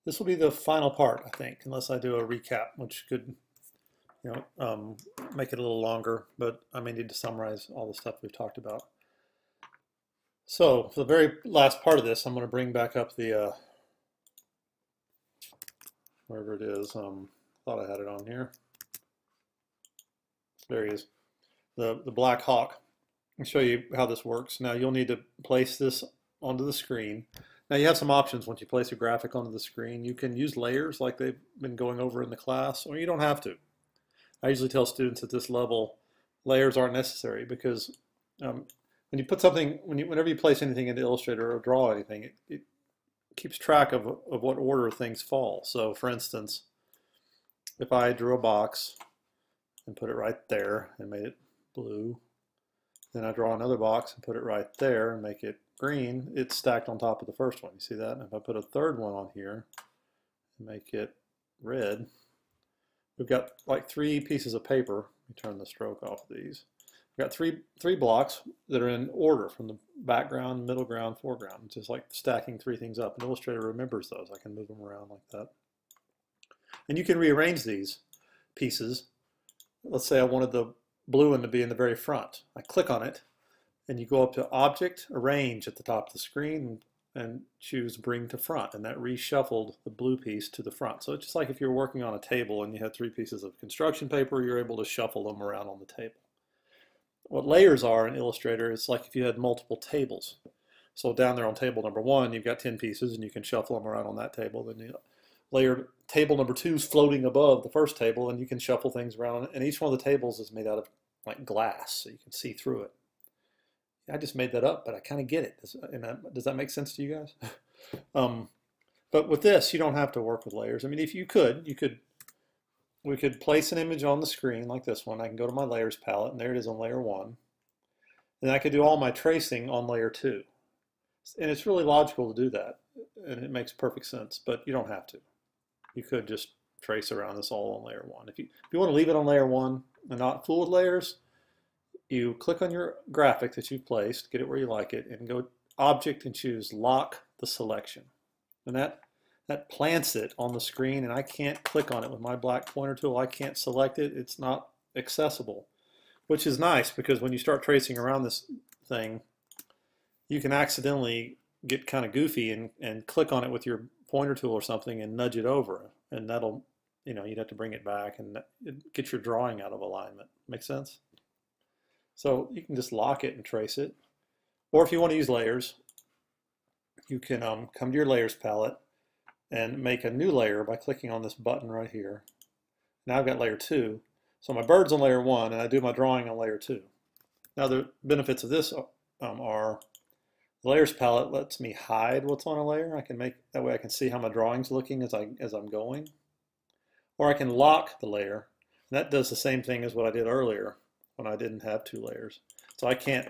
This will be the final part, I think, unless I do a recap, which could, make it a little longer, but I may need to summarize all the stuff we've talked about. So for the very last part of this, I'm going to bring back up the, wherever it is, thought I had it on here. There he is, the Black Hawk. I'll show you how this works. Now you'll need to place this onto the screen. Now you have some options once you place a graphic onto the screen. You can use layers like they've been going over in the class, or you don't have to. I usually tell students at this level, layers aren't necessary because when you put something, whenever you place anything into Illustrator or draw anything, it keeps track of what order things fall. So for instance, if I drew a box and put it right there and made it blue, then I draw another box and put it right there and make it green, it's stacked on top of the first one. You see that? And if I put a third one on here and make it red, we've got like 3 pieces of paper. Let me turn the stroke off of these. We've got three blocks that are in order from the background, middle ground, foreground. Just like stacking 3 things up. And Illustrator remembers those. I can move them around like that. And you can rearrange these pieces. Let's say I wanted the blue one to be in the very front. I click on it, and you go up to Object, Arrange at the top of the screen, and choose Bring to Front, and that reshuffled the blue piece to the front. So it's just like if you're working on a table and you had 3 pieces of construction paper, you're able to shuffle them around on the table. What layers are in Illustrator is like if you had multiple tables. So down there on table number 1, you've got 10 pieces, and you can shuffle them around on that table. Then you layer table number 2 is floating above the first table, and you can shuffle things around. And each one of the tables is made out of like glass, so you can see through it. I just made that up, but I kind of get it. Does that make sense to you guys? But with this, you don't have to work with layers. I mean, if you could, we could place an image on the screen like this one. I can go to my layers palette, and there it is on layer 1. And I could do all my tracing on layer 2. And it's really logical to do that, and it makes perfect sense, but you don't have to. You could just trace around this all on layer 1. If you want to leave it on layer 1 and not fool with layers, you click on your graphic that you've placed, get it where you like it, and go Object and choose Lock the Selection. And that plants it on the screen, and I can't click on it with my black pointer tool. I can't select it. It's not accessible, which is nice because when you start tracing around this thing, you can accidentally get kind of goofy and click on it with your pointer tool or something and nudge it over, and that'll, you'd have to bring it back and get your drawing out of alignment. Make sense? So you can just lock it and trace it. Or if you want to use layers, you can come to your layers palette and make a new layer by clicking on this button right here. Now I've got layer 2. So my bird's on layer 1, and I do my drawing on layer 2. Now the benefits of this are the layers palette lets me hide what's on a layer. I can make that way I can see how my drawing's looking as I'm going. Or I can lock the layer. And that does the same thing as what I did earlier when I didn't have 2 layers. So I can't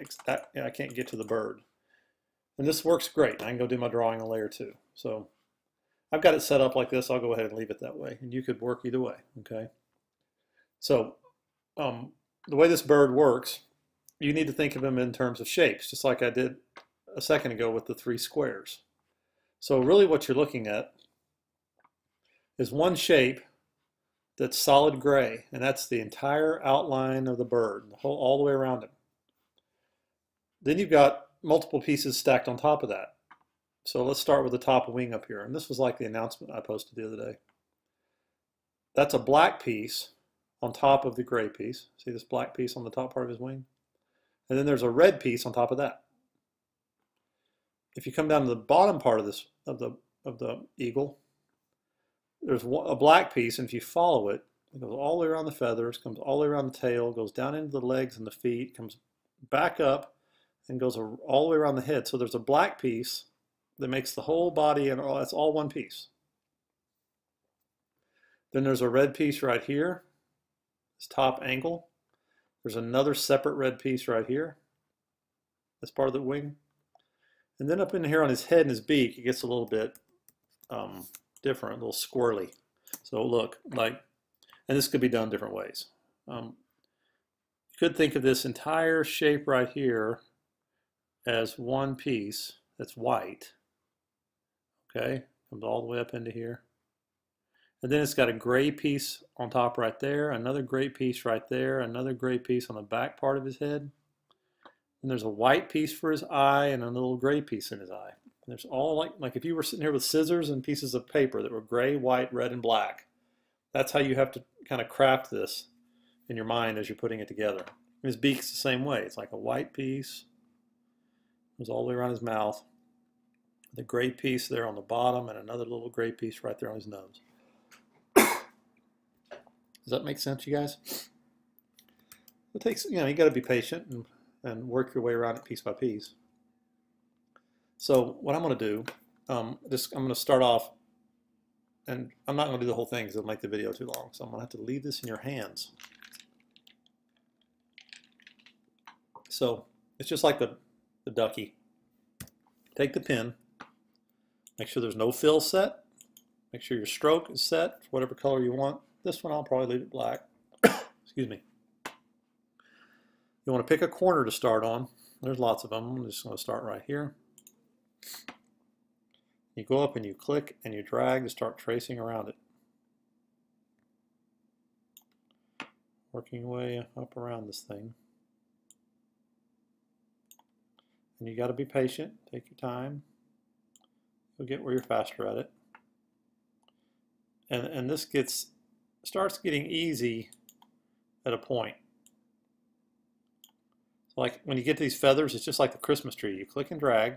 get to the bird. And this works great. I can go do my drawing on layer 2. So I've got it set up like this. I'll go ahead and leave it that way. And you could work either way, okay? So the way this bird works, you need to think of him in terms of shapes, just like I did a second ago with the 3 squares. So really what you're looking at is one shape that's solid gray, and that's the entire outline of the bird, all the way around him. Then you've got multiple pieces stacked on top of that. So let's start with the top wing up here, and this was like the announcement I posted the other day. That's a black piece on top of the gray piece. See this black piece on the top part of his wing? And then there's a red piece on top of that. If you come down to the bottom part of the eagle, there's a black piece, and if you follow it, it goes all the way around the feathers, comes all the way around the tail, goes down into the legs and the feet, comes back up, and goes all the way around the head. So there's a black piece that makes the whole body, and it's all one piece. Then there's a red piece right here, this top angle. There's another separate red piece right here, that's part of the wing. And then up in here on his head and his beak, it gets a little bit different, a little squirrely. So look, and this could be done different ways. You could think of this entire shape right here as one piece that's white. Okay, comes all the way up into here. And then it's got a gray piece on top right there, another gray piece right there, another gray piece on the back part of his head. And there's a white piece for his eye and a little gray piece in his eye. And there's all like if you were sitting here with scissors and pieces of paper that were gray, white, red, and black. That's how you have to kind of craft this in your mind as you're putting it together. His beak's the same way. It's like a white piece. Goes all the way around his mouth. The gray piece there on the bottom and another little gray piece right there on his nose. Does that make sense, you guys? It takes, you got to be patient and work your way around it piece by piece. So what I'm going to do, I'm going to start off, and I'm not going to do the whole thing because it'll make the video too long. So I'm going to have to leave this in your hands. So it's just like the ducky. Take the pen, make sure there's no fill set, make sure your stroke is set, whatever color you want. This one I'll probably leave it black. Excuse me. You want to pick a corner to start on. There's lots of them. I'm just going to start right here. You go up and you click and you drag to start tracing around it. Working your way up around this thing. And you got to be patient. Take your time. You'll get where you're faster at it. And this starts getting easy at a point. So like when you get these feathers, it's just like the Christmas tree. You click and drag,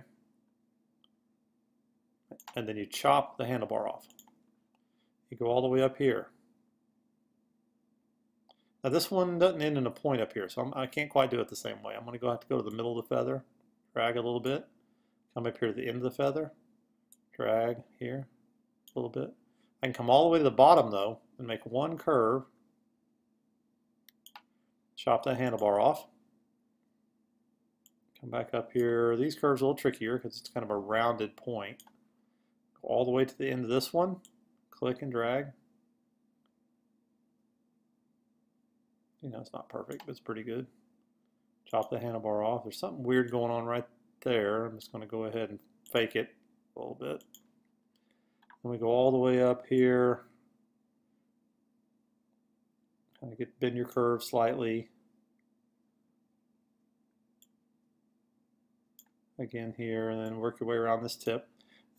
and then you chop the handlebar off. You go all the way up here. Now this one doesn't end in a point up here, so I can't quite do it the same way. I'm going to have to go to the middle of the feather, drag a little bit, come up here to the end of the feather, drag here a little bit. I can come all the way to the bottom though and make one curve, chop that handlebar off, come back up here. These curves are a little trickier because it's kind of a rounded point. Go all the way to the end of this one, click and drag. It's not perfect, but it's pretty good. Chop the handlebar off. There's something weird going on right there. I'm just going to go ahead and fake it a little bit. And we go all the way up here. Kind of bend your curve slightly. Again here, and then work your way around this tip.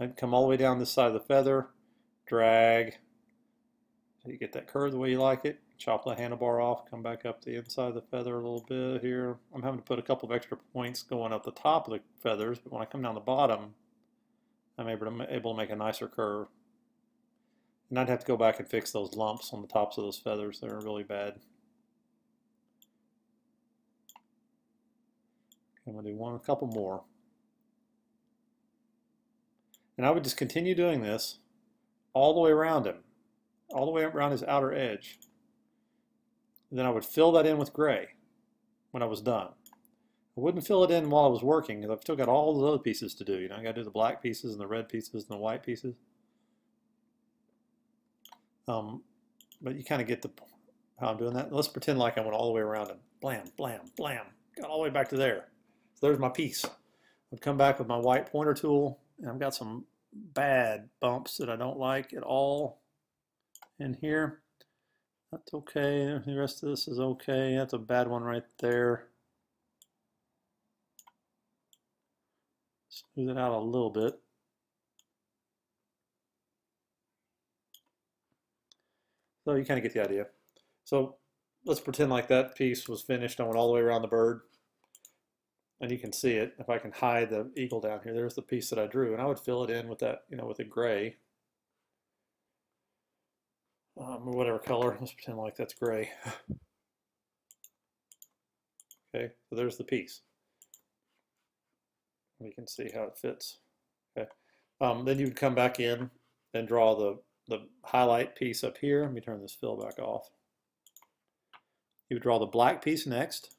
And come all the way down this side of the feather. Drag. So you get that curve the way you like it. Chop the handlebar off. Come back up the inside of the feather a little bit here. I'm having to put a couple of extra points going up the top of the feathers, but when I come down the bottom, I'm able to make a nicer curve. And I'd have to go back and fix those lumps on the tops of those feathers. They're really bad. I'm going to do a couple more. And I would just continue doing this all the way around him, all the way around his outer edge. And then I would fill that in with gray when I was done. I wouldn't fill it in while I was working because I've still got all those other pieces to do. I got to do the black pieces and the red pieces and the white pieces. But you kind of get how I'm doing that. Let's pretend like I went all the way around him. Blam, blam, blam. Got all the way back to there. So there's my piece. I'd come back with my white pointer tool, and I've got some bad bumps that I don't like at all in here. That's okay. The rest of this is okay. That's a bad one right there. Smooth it out a little bit. So you kind of get the idea. So let's pretend like that piece was finished. I went all the way around the bird. And you can see it. If I can hide the eagle down here, there's the piece that I drew. And I would fill it in with that, with a gray. Or whatever color. Let's pretend like that's gray. Okay, so there's the piece. You can see how it fits. Okay, then you would come back in and draw the highlight piece up here. Let me turn this fill back off. You would draw the black piece next.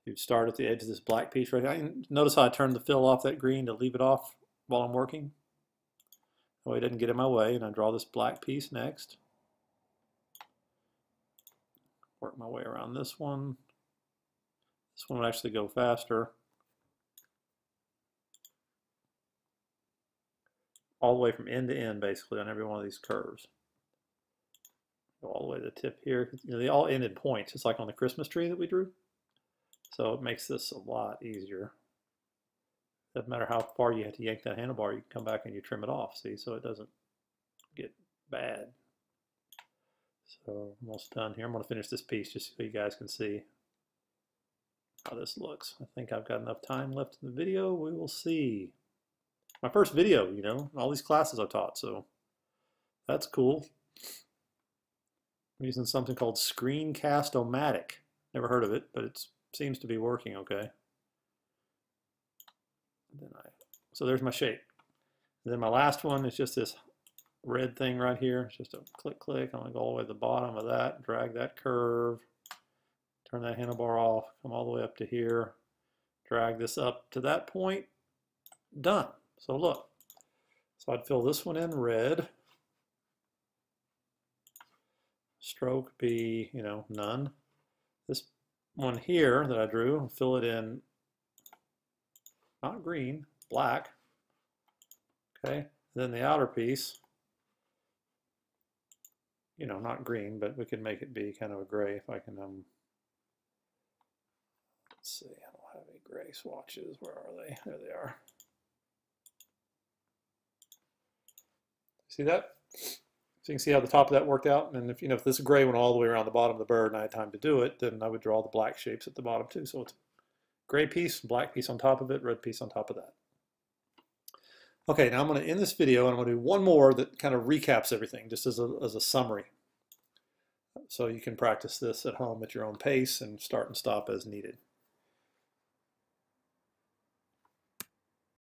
You'd start at the edge of this black piece right here. Notice how I turned the fill off that green to leave it off while I'm working. That way it doesn't get in my way. And I draw this black piece next. Work my way around this one. This one would actually go faster. All the way from end to end, basically, on every one of these curves. Go all the way to the tip here. You know, they all ended points, just like on the Christmas tree that we drew. So it makes this a lot easier. Doesn't matter how far you have to yank that handlebar, you can come back and you trim it off, see, so it doesn't get bad. So almost done here. I'm going to finish this piece just so you guys can see how this looks. I think I've got enough time left in the video. We will see. My first video, you know, all these classes I've taught, so that's cool. I'm using something called Screencast-O-Matic. Never heard of it, but it seems to be working okay. So there's my shape. And then my last one is just this red thing right here. It's just a click, click. I'm going to go all the way to the bottom of that, drag that curve, turn that handlebar off, come all the way up to here, drag this up to that point, done. So look, so I'd fill this one in red, stroke be, you know, none. This one here that I drew, I'll fill it in not green, black. Okay, then the outer piece, you know, not green, but we can make it be kind of a gray if I can, let's see, I don't have any gray swatches. Where are they? There they are. See that? So you can see how the top of that worked out. And if, you know, if this gray went all the way around the bottom of the bird and I had time to do it, then I would draw the black shapes at the bottom too. So it's gray piece, black piece on top of it, red piece on top of that. Okay, now I'm going to end this video and I'm going to do one more that kind of recaps everything, just as a summary. So you can practice this at home at your own pace and start and stop as needed.